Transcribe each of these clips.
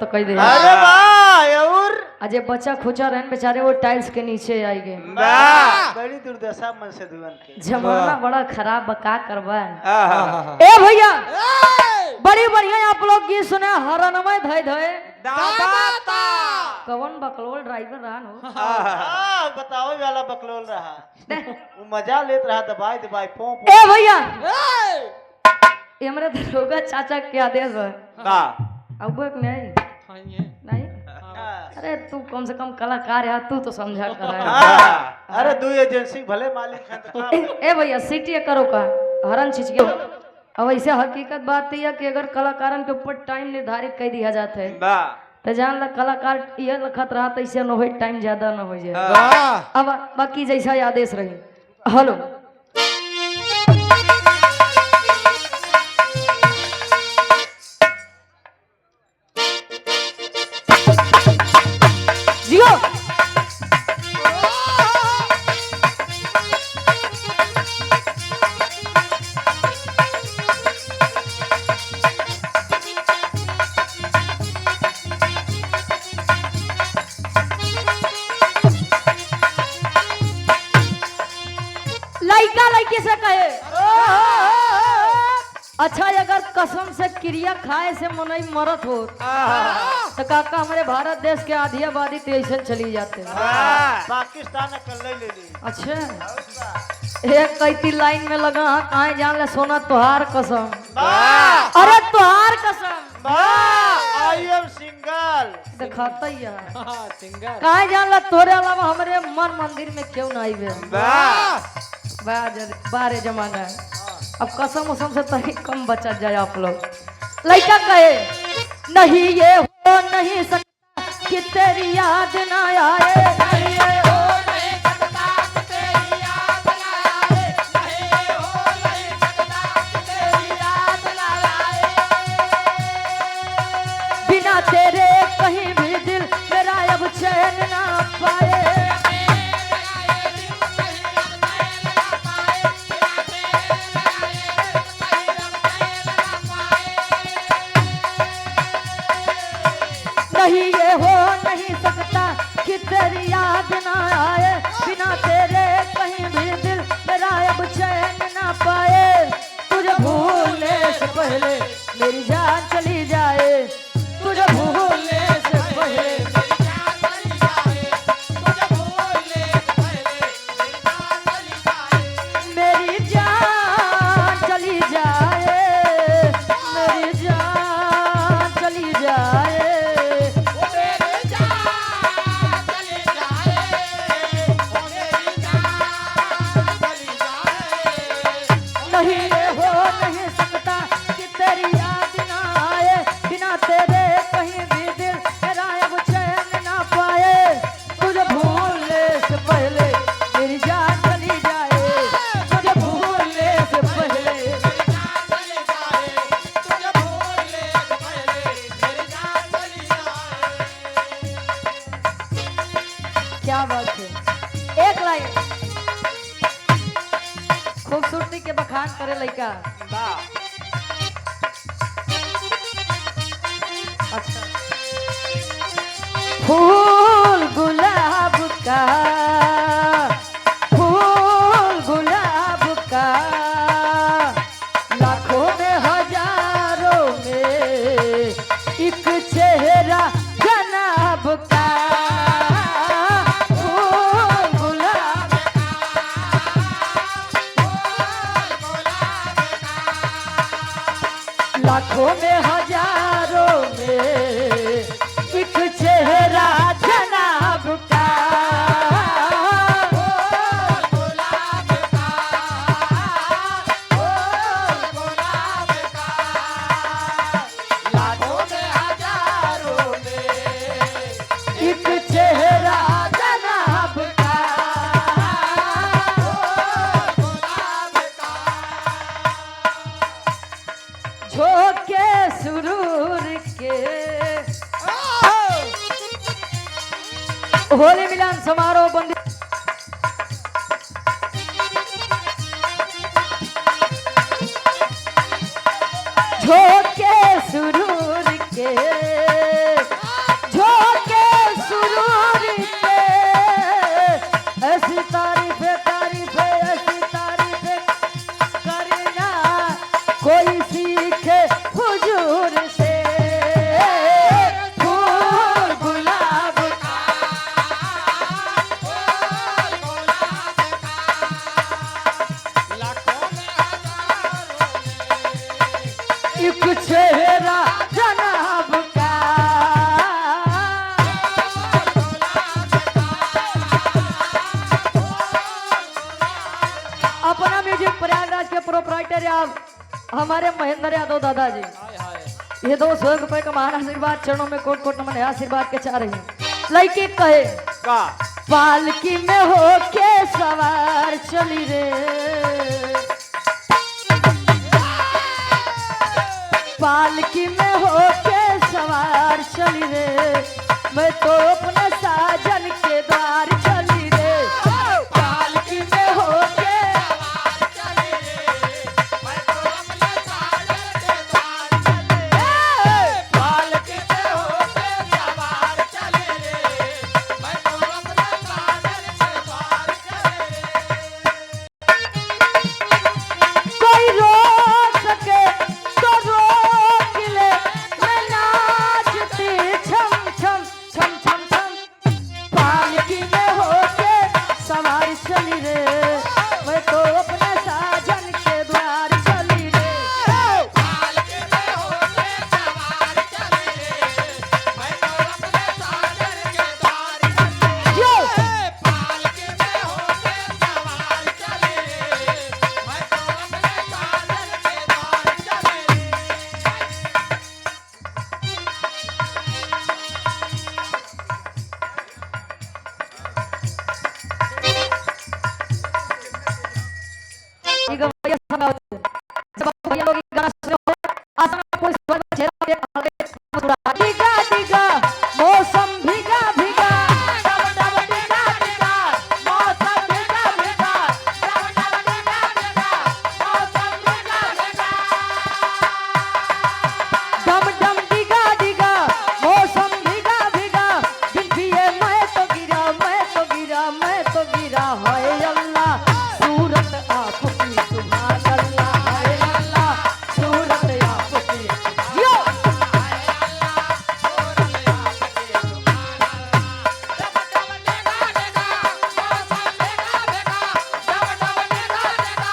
तो कह दे। अरे वाह और अजय बच्चा खोचा रहन बेचारे वो टाइल्स के नीचे आई गए। बड़ी दुर्दशा मन से दुवन के जमाना बड़ा खराब बका करवा। हाँ। ए भैया बड़ी बढ़िया आप लोग गीत सुने हरनमय धय धय कवन बकलोल ड्राइवर रहा नो। बताओ वाला बकलोल रहा वो मजा लेत रहा दबाई दबाई पो ए भैया ये हमारे दरोगा चाचा के आदेश है अब नहीं नहीं अरे तू कम से कम कलाकार है तू तो समझा कर। अरे दो एजेंसी भले मालिक हैं तो ए भैया सीटी करो का हरन चीज के अब ऐसे हकीकत बात है कि अगर कलाकारन के ऊपर टाइम निर्धारित कर दिया जाता है तो जान ला कलाकार ये लखत रहा तो ऐसे न हो टाइम ज्यादा न हो जाए। अब बाकी जैसा आदेश रही। हेलो जियो लड़का लड़की से कहे अच्छा अगर कसम से क्रिया खाए से मनई मरत हो तो काका हमारे भारत देश के आधी आबादी तो ऐसे चली जाते हैं। पाकिस्तान ने कर ले ली। अच्छा एक कैती लाइन में लगा हाँ कहाँ जान ले सोना तुहार कसम। अरे तुहार कसम आई एम सिंगल दिखाता ही है कहाँ जान ला तोरे अलावा हमारे मन मंदिर में क्यों ना आई बारे जमाना है। अब कसम उसम से तभी कम बचा जाए आप लोग। लड़का कहे नहीं ये हो नहीं सकता कि तेरी याद ना आए नहीं ये हो नहीं सकता कि तेरी याद ना आए नहीं ये हो नहीं सकता कि तेरी याद ना आए बिना तेरे कहीं भी दिल मेरा अब चैन ना पाए। नहीं ये हो नहीं सकता कि तेरी याद ना आए बिना तेरे कहीं भी दिल मेरा अब चैन ना पाए। तुझे भूलने से पहले मेरी जान चली जाए तुझे भूलने से पहले मेरी जान चली जाए मेरी जान चली जाए नहीं ये हो नहीं सकता कि तेरी याद ना आए बिना तेरे कहीं भी दिल मेरा अब चैन ना पाए। तुझे भूलने से पहले मेरी जान चली जाए तुझे भूलने से पहले क्या बात है। एक लाइन खूबसूरती के बखान करे लड़का। अच्छा फूल गुलाब का फूल गुलाब का लाखों में हजारों में एक चेहरा जनाब का लाखों में हजारों में एक चेहरा जनाब का लाखों में हजारों में एक चेहरा जनाब का झोंके सुरूर के होली मिलन समारोह बंदी झोंके सुरूर के साहब हमारे महेंद्र यादव दादाजी ये 200 रुपए का महान आशीर्वाद चरणों में कोट कोट नमन आशीर्वाद के चाह रही हैं। लड़की कहे का पालकी में हो के सवार चली रे, पालकी में हो के सवार चली रे, मैं तो अपने साजन के द्वार चली रे, पालकी में हो के सवार चली रे, मैं तो अपने साजन के द्वार चली रे, पालकी में हो के सवार चली रे, मैं तो अपने साजन के द्वार चली रे। कोई रोक सके तो रोक ले, मैं नाचती छम छम छम छम छम, पालकी में होके सवार चली रे, मैं तो अपने साजन के द्वार चली रे, पालकी में होके सवार चली रे, मैं तो अपने साजन के द्वार चली रे, पालकी में होके सवार चली रे, मैं तो अपने साजन के द्वार चली रे। ये गवैया संगा होते जब भैया लोग ये गाना सुने होते आसमान में कोई स्वर में चेहरा देख हल्के मुस्कुरा दिगा दिगा मौसम भीगा भीगा डब डब दिगा दिगा मौसम भीगा भीगा डब डब दिगा दिगा मौसम भीगा भीगा डम डम दिगा दिगा मौसम भीगा भीगा दिन पिए मैं तो गिरा मैं तो गिरा मैं तो गिरा हाय अल्लाह सूरत आपकी सुभान अल्लाह हाय अल्लाह सूरत आपकी यो हाय अल्लाह सूरत आपकी सुभान अल्लाह डब डब देगा देगा मौसम देगा देगा डब डब देगा देगा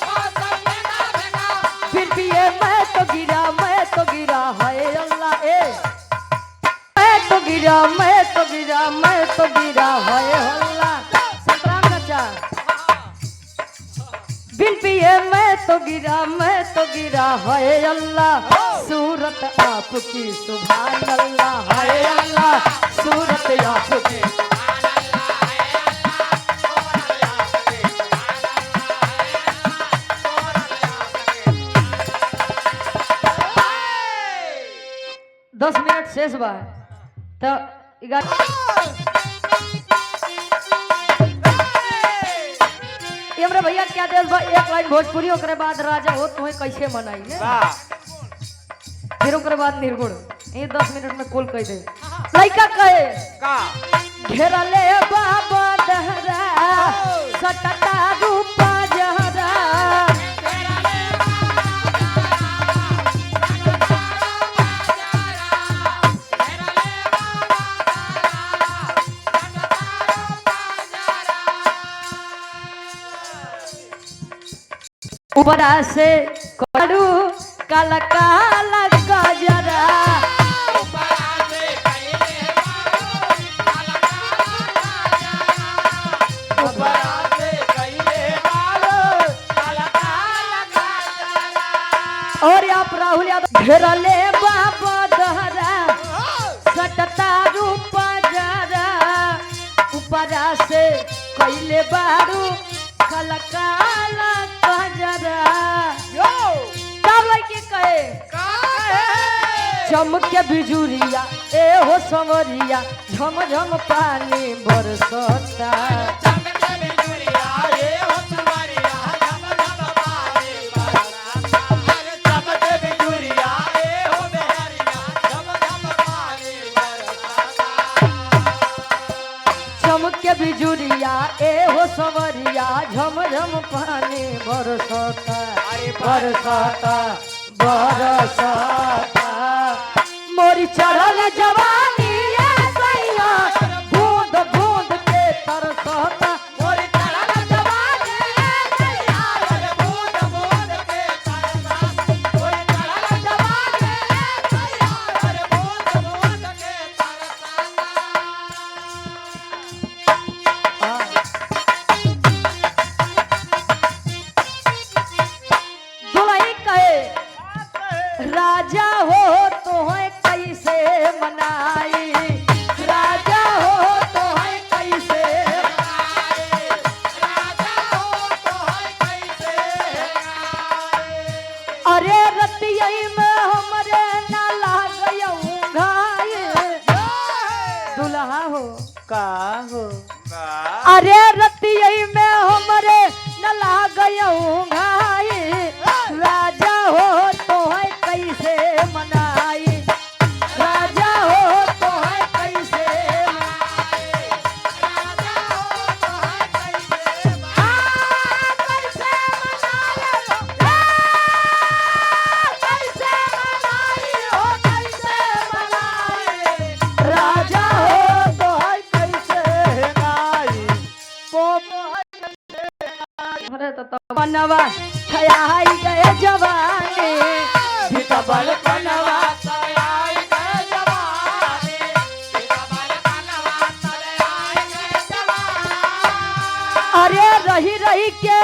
मौसम देगा देगा फिर भी ये मैं तो गिरा हाय अल्लाह ए मैं तो गिरा हाय अल्लाह संतराम चाचा बिन पिए मैं तो गिरा हाय अल्लाह सूरत आपकी सुभान अल्लाह हाय अल्लाह सूरत आपकी सुभान अल्लाह हाय अल्लाह सूरत आपकी सुभान अल्लाह हाय अल्लाह सूरत आपकी 10 मिनट शेष बा तो 11 हमरे भैया क्या देश बा एक लाइन भोजपुरी ओकरे बाद राजा हो तुम्हें कैसे मनाई ने वाह फिर ओकरे बाद निर्गुण ये 10 मिनट में कुल कह दे लइका कहे का घेरा ले बाबा दहरा सटटा रूपा जहरा घेरा ले ऊपरा से करू काला काला गजरा ऊपरा से कइले काला काला गजरा ऊपरा से कइले काला काला गजरा और आप राहुल यादव घेरले बाबा दहरा सटता रूप जरा ऊपरा से कइले बारू काला काला गजरा यो तब लइके कहे चमके बिजुरिया ए हो संवरिया झम झम पानी बरसता चमके बिजुरिया ए हो संवरिया झम झम पानी बरसता चमके बिजुरिया ए हो बेहरिया झम झम पानी बरसता चमके बिजुरिया ए हो संवरिया झम झम पानी बरसता बरसता बरसता मोरी चढ़ल जवानी ए सैया बूंद बूंद के तरसता मोरी चढ़ल जवानी ए सैया बूंद बूंद के तरसता मोरी चढ़ल जवानी ए सैया बूंद बूंद के तरसता दुल्हन कहा हो का हो अरे रतिया में हमरे न लागयऊ घाई राजा हो तो है कैसे मनाई राजा हो तो है कैसे राजा हो तो है कैसे अरे तो बनवा खयाई गए जवानी बितबल बनवा अरे रही रही के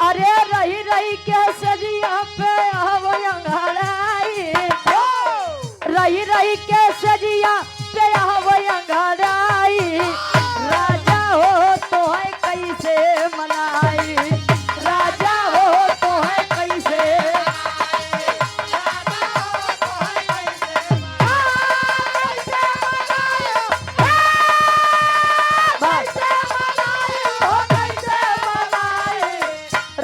अरे रही के सजिया पे आवो अंगड़ाई रही के सजिया पे आवो अंगड़ाई राजा हो तो है कैसे मनाई राजा हो तो है कैसे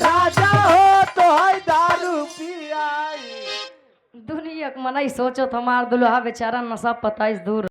राजा हो तो है दारू पियाई दुनिया के मनाई सोचो हमार दुल्हा बेचारा नशा पताइस दूर